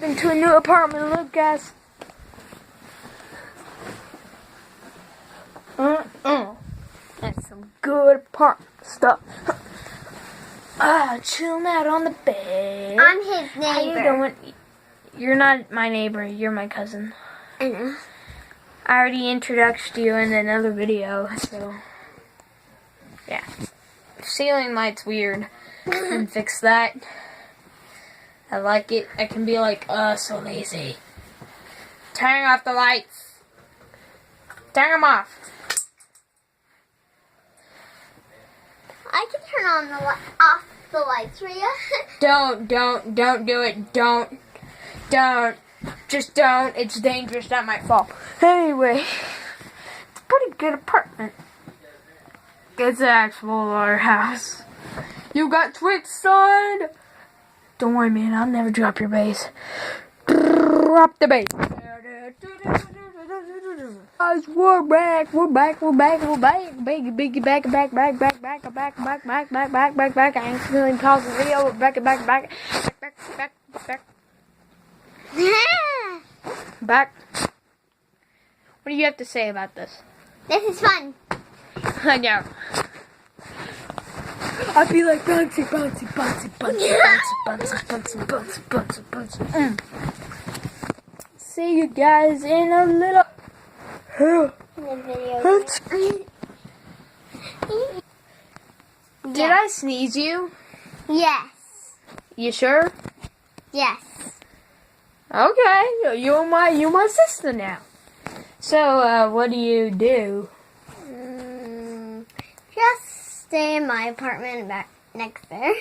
Into a new apartment. Look, guys. That's some good apartment stuff. Chilling out on the bed. I'm his neighbor. How you doing? You're not my neighbor. You're my cousin. I know. I already introduced you in another video, so yeah. Ceiling light's weird. Can fix that. I like it. I can be like, so lazy. Turn off the lights. Turn them off. I can turn on off the lights for you. Don't do it. Don't. Just don't. It's dangerous. That might fall. Anyway, it's a pretty good apartment. It's the actual our house. You got Twix, son. Don't worry, man. I'll never drop your bass. Drop the bass. Guys, we're back. Biggie, back. I accidentally paused the video. We're back. Back. What do you have to say about this? This is fun. I know. I'd be like bouncy. See you guys in a little. Did I sneeze you? Yes. You sure? Yes. Okay, you're my sister now. So, what do you do? Just stay in my apartment back next there.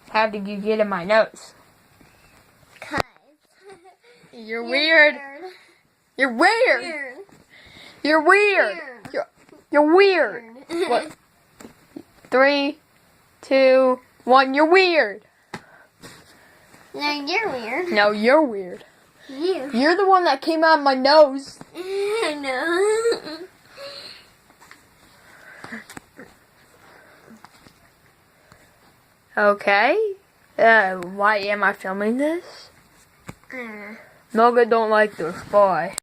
How did you get in my nose? 'Cause You're weird. You're weird. You're weird. You're weird. What? 3, 2, 1. You're weird. No, you're weird. No, you're weird. You. You're the one that came out of my nose. I know. Okay. Why am I filming this? Noga don't like this. Bye.